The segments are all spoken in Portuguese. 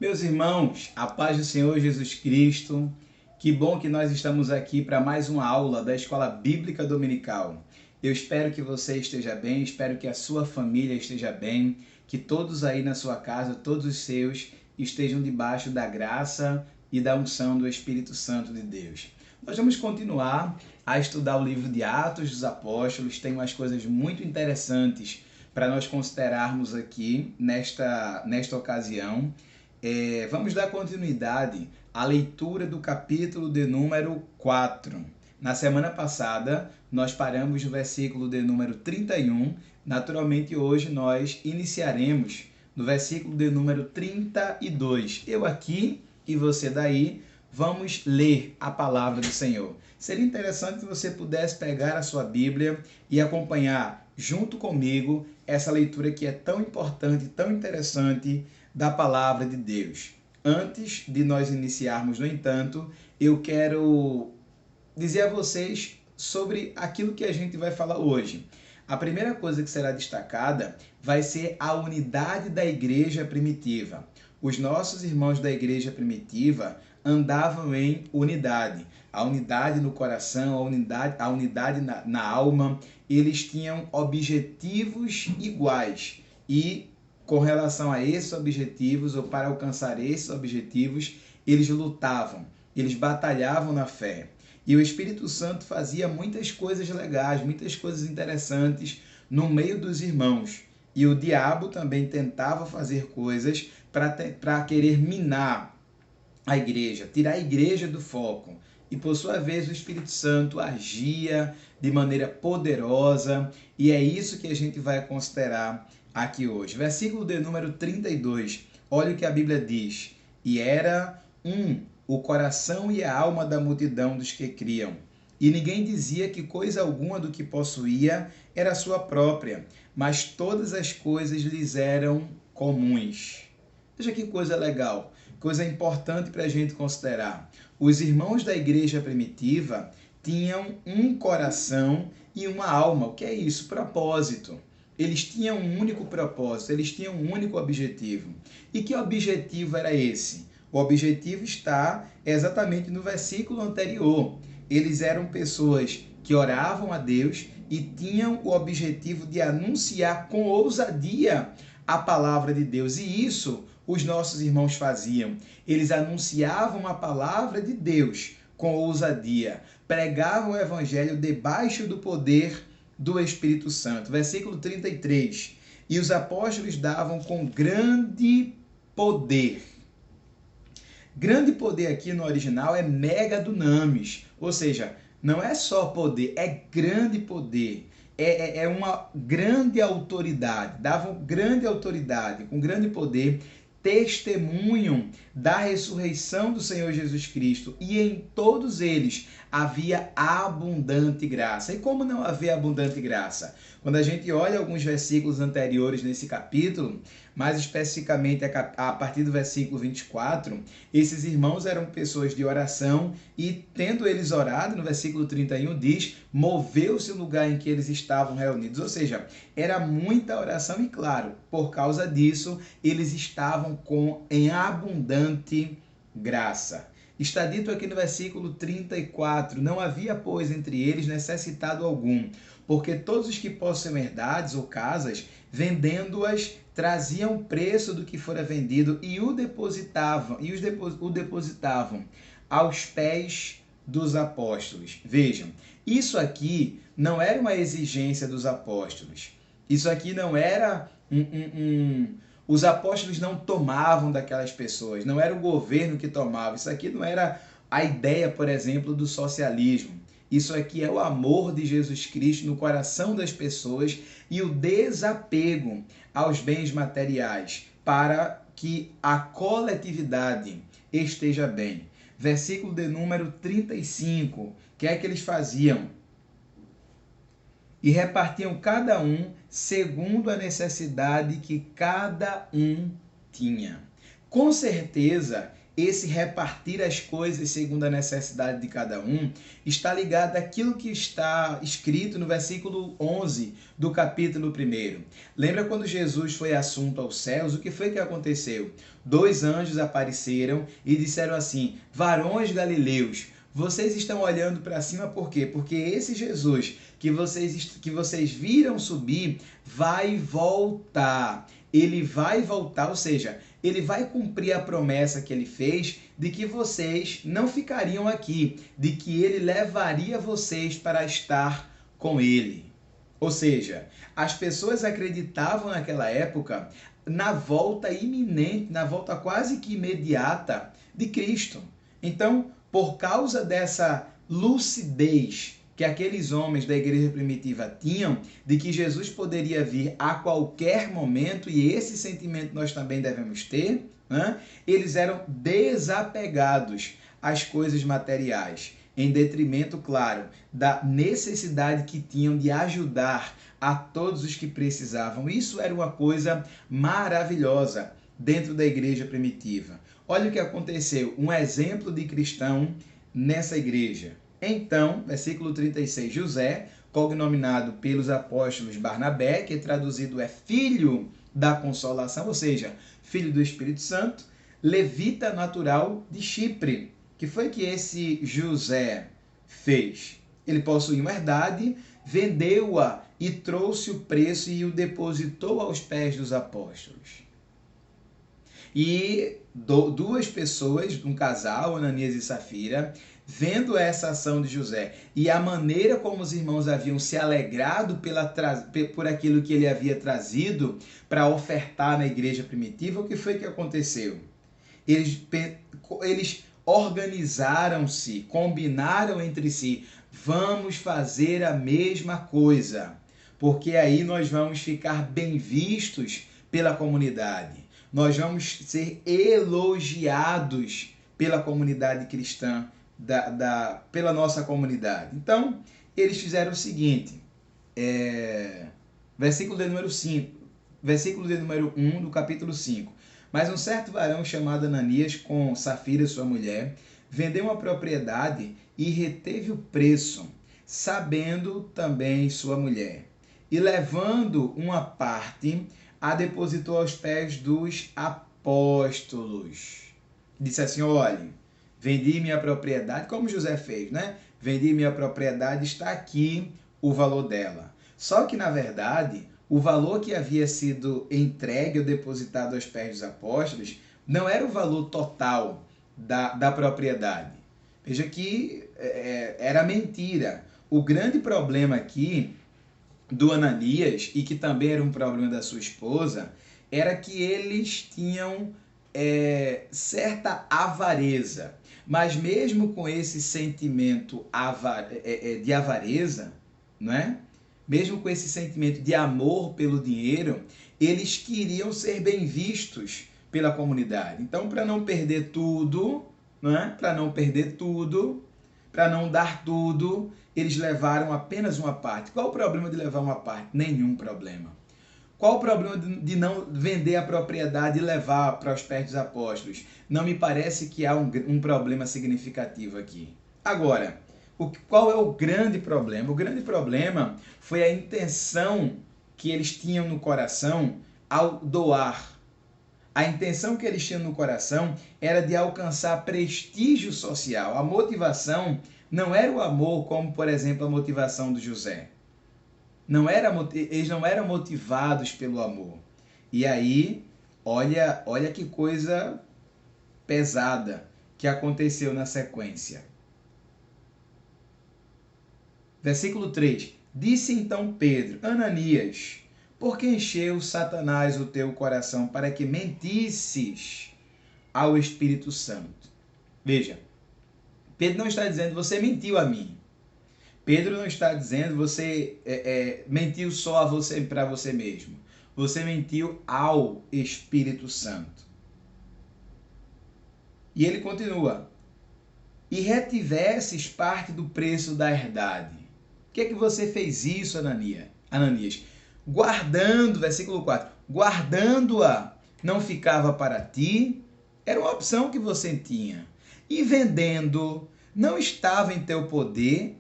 Meus irmãos, a paz do Senhor Jesus Cristo, que bom que nós estamos aqui para mais uma aula da Escola Bíblica Dominical. Eu espero que você esteja bem, espero que a sua família esteja bem, que todos aí na sua casa, todos os seus, estejam debaixo da graça e da unção do Espírito Santo de Deus. Nós vamos continuar a estudar o livro de Atos dos Apóstolos, tem umas coisas muito interessantes para nós considerarmos aqui nesta ocasião. Vamos dar continuidade à leitura do capítulo de número 4. Na semana passada, nós paramos no versículo de número 31. Naturalmente, hoje nós iniciaremos no versículo de número 32. Eu aqui e você daí, vamos ler a palavra do Senhor. Seria interessante se você pudesse pegar a sua Bíblia e acompanhar junto comigo essa leitura que é tão importante, tão interessante da palavra de Deus. Antes de nós iniciarmos, no entanto, eu quero dizer a vocês sobre aquilo que a gente vai falar hoje. A primeira coisa que será destacada vai ser a unidade da igreja primitiva. Os nossos irmãos da igreja primitiva andavam em unidade. A unidade no coração, a unidade na alma. Eles tinham objetivos iguais e com relação a esses objetivos, ou para alcançar esses objetivos, eles lutavam, eles batalhavam na fé. E o Espírito Santo fazia muitas coisas legais, muitas coisas interessantes no meio dos irmãos. E o diabo também tentava fazer coisas para querer minar a igreja, tirar a igreja do foco. E por sua vez o Espírito Santo agia de maneira poderosa, e é isso que a gente vai considerar aqui hoje. Versículo de número 32. Olha o que a Bíblia diz. E era o coração e a alma da multidão dos que criam. E ninguém dizia que coisa alguma do que possuía era sua própria, mas todas as coisas lhes eram comuns. Veja que coisa legal, coisa importante para a gente considerar. Os irmãos da igreja primitiva tinham um coração e uma alma. O que é isso? Propósito. Eles tinham um único propósito, eles tinham um único objetivo. E que objetivo era esse? O objetivo está exatamente no versículo anterior. Eles eram pessoas que oravam a Deus e tinham o objetivo de anunciar com ousadia a palavra de Deus. E isso os nossos irmãos faziam. Eles anunciavam a palavra de Deus com ousadia, pregavam o evangelho debaixo do poder do Espírito Santo. Versículo 33. E os apóstolos davam com grande poder. Grande poder aqui no original é mega dunamis, ou seja, não é só poder, é grande poder. É uma grande autoridade, davam grande autoridade, com grande poder, testemunham da ressurreição do Senhor Jesus Cristo, e em todos eles havia abundante graça. E como não havia abundante graça? Quando a gente olha alguns versículos anteriores nesse capítulo, mais especificamente a partir do versículo 24, esses irmãos eram pessoas de oração e, tendo eles orado, no versículo 31 diz, moveu-se o lugar em que eles estavam reunidos. Ou seja, era muita oração e, claro, por causa disso, eles estavam em abundante graça. Está dito aqui no versículo 34, não havia, pois, entre eles necessitado algum, porque todos os que possuem herdades ou casas, vendendo-as, traziam preço do que fora vendido e o depositavam aos pés dos apóstolos. Vejam, isso aqui não era uma exigência dos apóstolos. Isso aqui não era os apóstolos não tomavam daquelas pessoas, não era o governo que tomava. Isso aqui não era a ideia, por exemplo, do socialismo. Isso aqui é o amor de Jesus Cristo no coração das pessoas e o desapego aos bens materiais para que a coletividade esteja bem. Versículo de número 35. O que é que eles faziam? E repartiam cada um segundo a necessidade que cada um tinha. Com certeza, esse repartir as coisas segundo a necessidade de cada um, está ligado àquilo que está escrito no versículo 11 do capítulo 1. Lembra quando Jesus foi assunto aos céus? O que foi que aconteceu? 2 anjos apareceram e disseram assim: varões galileus, vocês estão olhando para cima por quê? Porque esse Jesus que vocês viram subir vai voltar. Ele vai voltar, ou seja, ele vai cumprir a promessa que ele fez de que vocês não ficariam aqui, de que ele levaria vocês para estar com ele. Ou seja, as pessoas acreditavam naquela época na volta iminente, na volta quase que imediata de Cristo. Então, por causa dessa lucidez que aqueles homens da igreja primitiva tinham, de que Jesus poderia vir a qualquer momento, e esse sentimento nós também devemos ter, né? Eles eram desapegados às coisas materiais, em detrimento, claro, da necessidade que tinham de ajudar a todos os que precisavam. Isso era uma coisa maravilhosa dentro da igreja primitiva. Olha o que aconteceu, um exemplo de cristão nessa igreja. Então, versículo 36, José, cognominado pelos apóstolos Barnabé, que traduzido é filho da consolação, ou seja, filho do Espírito Santo, levita natural de Chipre. Que foi que esse José fez? Ele possuía uma herdade, vendeu-a e trouxe o preço e o depositou aos pés dos apóstolos. E duas pessoas, um casal, Ananias e Safira, vendo essa ação de José e a maneira como os irmãos haviam se alegrado por aquilo que ele havia trazido para ofertar na igreja primitiva, o que foi que aconteceu? Eles organizaram-se, combinaram entre si, vamos fazer a mesma coisa, porque aí nós vamos ficar bem vistos pela comunidade. Nós vamos ser elogiados pela comunidade cristã, pela nossa comunidade. Então, eles fizeram o seguinte, versículo de número 1 do capítulo 5. Mas um certo varão chamado Ananias, com Safira, sua mulher, vendeu uma propriedade e reteve o preço, sabendo também sua mulher. E levando uma parte, a depositou aos pés dos apóstolos. Disse assim, olhe, vendi minha propriedade, como José fez, né? Vendi minha propriedade, está aqui o valor dela. Só que, na verdade, o valor que havia sido entregue ou depositado aos pés dos apóstolos não era o valor total da propriedade. Veja que era mentira. O grande problema aqui do Ananias, e que também era um problema da sua esposa, era que eles tinham certa avareza. Mas mesmo com esse sentimento de avareza, não é? Mesmo com esse sentimento de amor pelo dinheiro, eles queriam ser bem vistos pela comunidade. Então, para não perder tudo, não é? Para não perder tudo, para não dar tudo, eles levaram apenas uma parte. Qual o problema de levar uma parte? Nenhum problema. Qual o problema de não vender a propriedade e levar para os pés dos apóstolos? Não me parece que há um problema significativo aqui. Agora, qual é o grande problema? O grande problema foi a intenção que eles tinham no coração ao doar. A intenção que eles tinham no coração era de alcançar prestígio social. A motivação não era o amor, como, por exemplo, a motivação do José. Eles não eram motivados pelo amor. E aí, olha que coisa pesada que aconteceu na sequência. Versículo 3. Disse então Pedro, Ananias, por que encheu Satanás o teu coração para que mentisses ao Espírito Santo? Veja, Pedro não está dizendo, você mentiu a mim. Pedro não está dizendo, você mentiu só a você, para você mesmo. Você mentiu ao Espírito Santo. E ele continua. E retivesses parte do preço da herdade. Por que é que você fez isso, Ananias? Guardando, versículo 4, guardando-a, não ficava para ti? Era uma opção que você tinha. E vendendo, não estava em teu poder.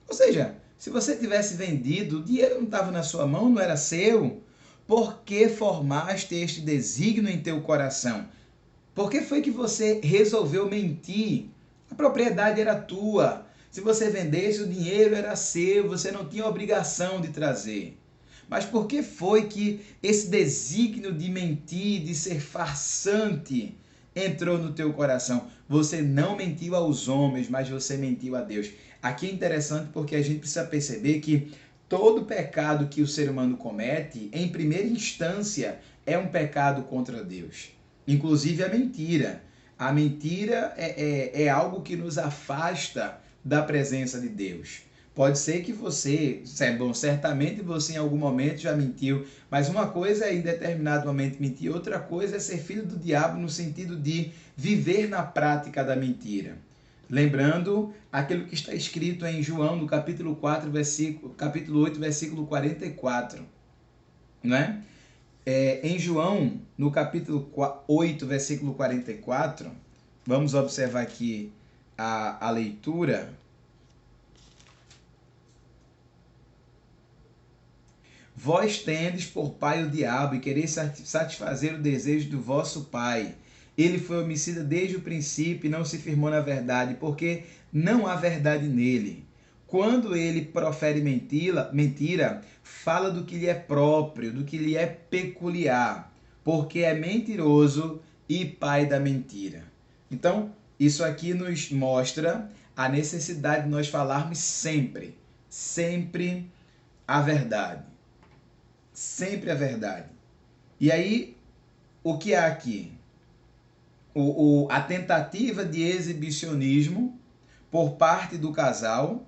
Ou seja, se você tivesse vendido, o dinheiro não estava na sua mão, não era seu. Por que formaste este desígnio em teu coração? Por que foi que você resolveu mentir? A propriedade era tua. Se você vendesse, o dinheiro era seu, você não tinha obrigação de trazer. Mas por que foi que esse desígnio de mentir, de ser farsante, entrou no teu coração? Você não mentiu aos homens, mas você mentiu a Deus. Aqui é interessante porque a gente precisa perceber que todo pecado que o ser humano comete, em primeira instância, é um pecado contra Deus. Inclusive a mentira. A mentira é algo que nos afasta da presença de Deus. Pode ser que você, bom, certamente você em algum momento já mentiu, mas uma coisa é em determinado momento mentir, outra coisa é ser filho do diabo no sentido de viver na prática da mentira. Lembrando aquilo que está escrito em João, no capítulo 8, versículo 44, não é? Em João, no capítulo 8, versículo 44, vamos observar aqui a leitura. Vós tendes por pai o diabo e quereis satisfazer o desejo do vosso pai. Ele foi homicida desde o princípio e não se firmou na verdade, porque não há verdade nele. Quando ele profere mentira, fala do que lhe é próprio, do que lhe é peculiar, porque é mentiroso e pai da mentira. Então, isso aqui nos mostra a necessidade de nós falarmos sempre a verdade. Sempre a verdade. E aí, o que há aqui? A tentativa de exibicionismo por parte do casal,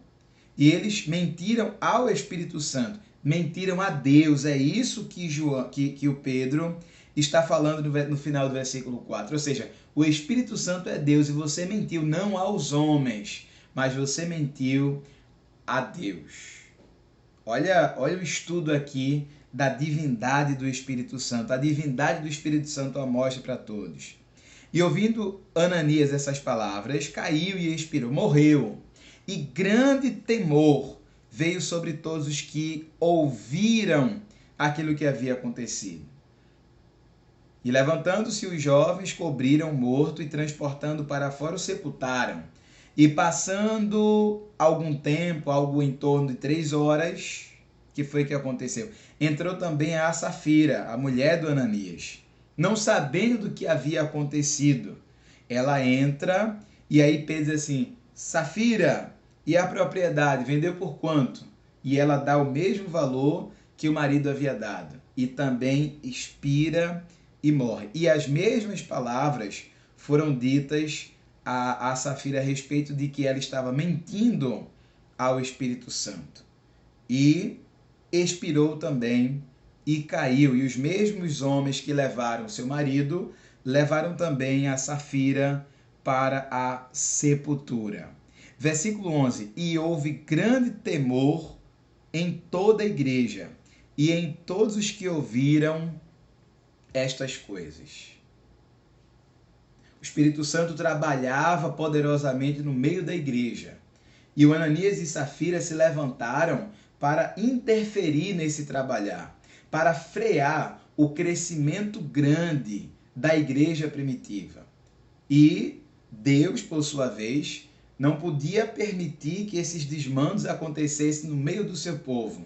e eles mentiram ao Espírito Santo, mentiram a Deus. É isso que o Pedro está falando no final do versículo 4. Ou seja, o Espírito Santo é Deus e você mentiu não aos homens, mas você mentiu a Deus. Olha o estudo aqui da divindade do Espírito Santo. A divindade do Espírito Santo a mostra para todos. E ouvindo Ananias essas palavras, caiu e expirou, morreu. E grande temor veio sobre todos os que ouviram aquilo que havia acontecido. E levantando-se os jovens, cobriram o morto e transportando para fora o sepultaram. E passando algum tempo, algo em torno de 3 horas, que foi que aconteceu? Entrou também a Safira, a mulher do Ananias, não sabendo do que havia acontecido. Ela entra e aí Pedro diz assim, Safira, e a propriedade, vendeu por quanto? E ela dá o mesmo valor que o marido havia dado. E também expira e morre. E as mesmas palavras foram ditas a Safira a respeito de que ela estava mentindo ao Espírito Santo. E expirou também e caiu. E os mesmos homens que levaram seu marido, levaram também a Safira para a sepultura. Versículo 11. E houve grande temor em toda a igreja e em todos os que ouviram estas coisas. O Espírito Santo trabalhava poderosamente no meio da igreja. E o Ananias e Safira se levantaram para interferir nesse trabalhar, para frear o crescimento grande da igreja primitiva. E Deus, por sua vez, não podia permitir que esses desmandos acontecessem no meio do seu povo.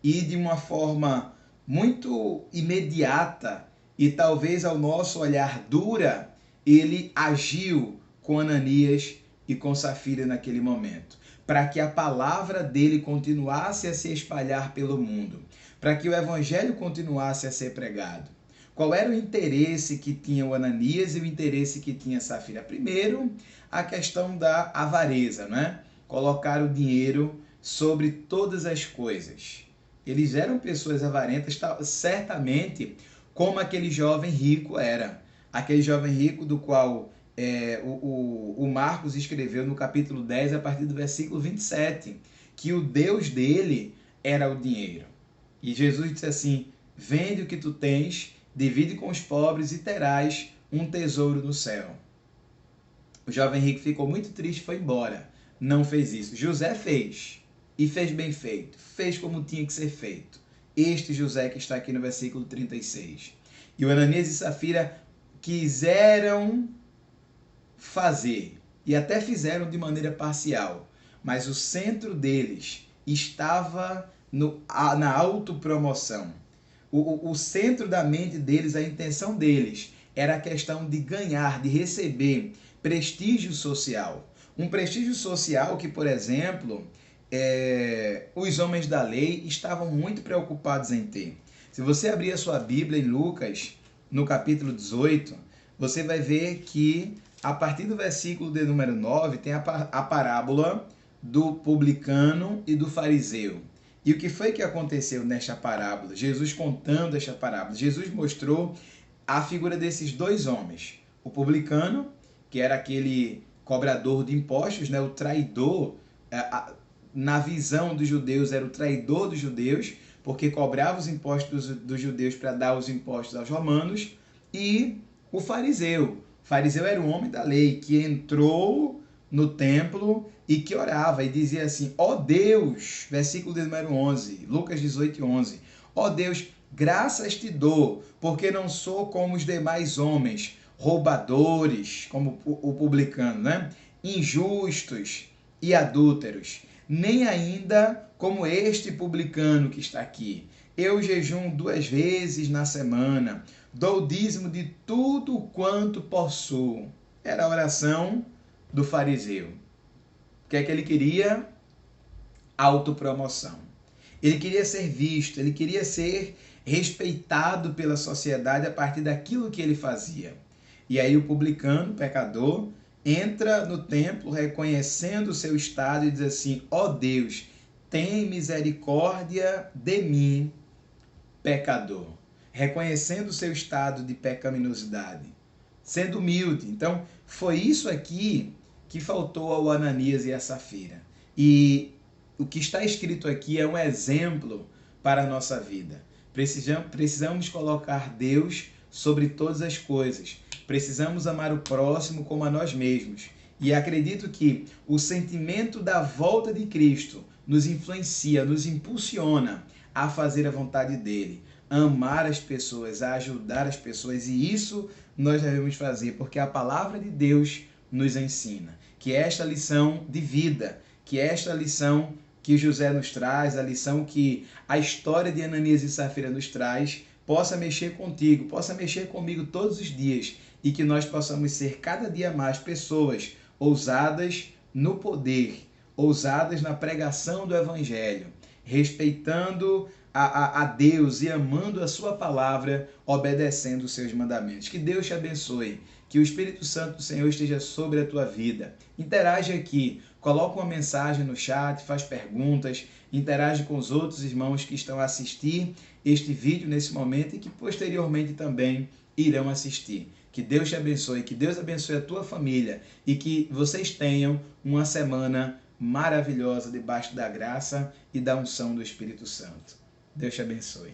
E de uma forma muito imediata e talvez ao nosso olhar dura, ele agiu com Ananias e com Safira naquele momento, para que a palavra dele continuasse a se espalhar pelo mundo, para que o evangelho continuasse a ser pregado. Qual era o interesse que tinha o Ananias e o interesse que tinha Safira? Primeiro, a questão da avareza, né? Colocar o dinheiro sobre todas as coisas. Eles eram pessoas avarentas, certamente, como aquele jovem rico era. Aquele jovem rico do qual o Marcos escreveu no capítulo 10, a partir do versículo 27, que o Deus dele era o dinheiro. E Jesus disse assim, vende o que tu tens, divide com os pobres e terás um tesouro no céu. O jovem rico ficou muito triste e foi embora. Não fez isso. José fez. E fez bem feito. Fez como tinha que ser feito. Este José que está aqui no versículo 36. E o Ananias e Safira quiseram fazer. E até fizeram de maneira parcial. Mas o centro deles estava na autopromoção. O centro da mente deles, a intenção deles, era a questão de ganhar, de receber prestígio social. Um prestígio social que, por exemplo, os homens da lei estavam muito preocupados em ter. Se você abrir a sua Bíblia em Lucas, no capítulo 18, você vai ver que, a partir do versículo de número 9, tem a parábola do publicano e do fariseu. E o que foi que aconteceu nesta parábola? Jesus contando esta parábola. Jesus mostrou a figura desses dois homens. O publicano, que era aquele cobrador de impostos, né? O traidor, na visão dos judeus, era o traidor dos judeus, porque cobrava os impostos dos judeus para dar os impostos aos romanos. E o fariseu. O fariseu era um homem da lei que entrou no templo e que orava e dizia assim: ó Deus, versículo de número 11, Lucas 18, 11, ó Deus, graças te dou, porque não sou como os demais homens, roubadores, como o publicano, né? Injustos e adúlteros, nem ainda como este publicano que está aqui. Eu jejuo 2 vezes na semana, dou o dízimo de tudo quanto possuo. Era a oração do fariseu. O que é que ele queria? Autopromoção. Ele queria ser visto, ele queria ser respeitado pela sociedade a partir daquilo que ele fazia. E aí o publicano, pecador, entra no templo reconhecendo o seu estado e diz assim: ó Deus, tem misericórdia de mim, pecador. Reconhecendo o seu estado de pecaminosidade, sendo humilde. Então, foi isso aqui que faltou ao Ananias e a Safira. E o que está escrito aqui é um exemplo para a nossa vida. Precisamos colocar Deus sobre todas as coisas. Precisamos amar o próximo como a nós mesmos. E acredito que o sentimento da volta de Cristo nos influencia, nos impulsiona a fazer a vontade dele, a amar as pessoas, a ajudar as pessoas. E isso nós devemos fazer, porque a palavra de Deus nos ensina. Que esta lição de vida, que esta lição que José nos traz, a lição que a história de Ananias e Safira nos traz, possa mexer contigo, possa mexer comigo todos os dias, e que nós possamos ser cada dia mais pessoas ousadas no poder, ousadas na pregação do Evangelho, respeitando a Deus e amando a sua palavra, obedecendo os seus mandamentos. Que Deus te abençoe, que o Espírito Santo do Senhor esteja sobre a tua vida. Interage aqui, coloca uma mensagem no chat, faz perguntas, interage com os outros irmãos que estão a assistir este vídeo nesse momento e que posteriormente também irão assistir. Que Deus te abençoe, que Deus abençoe a tua família e que vocês tenham uma semana maravilhosa debaixo da graça e da unção do Espírito Santo. Deus te abençoe.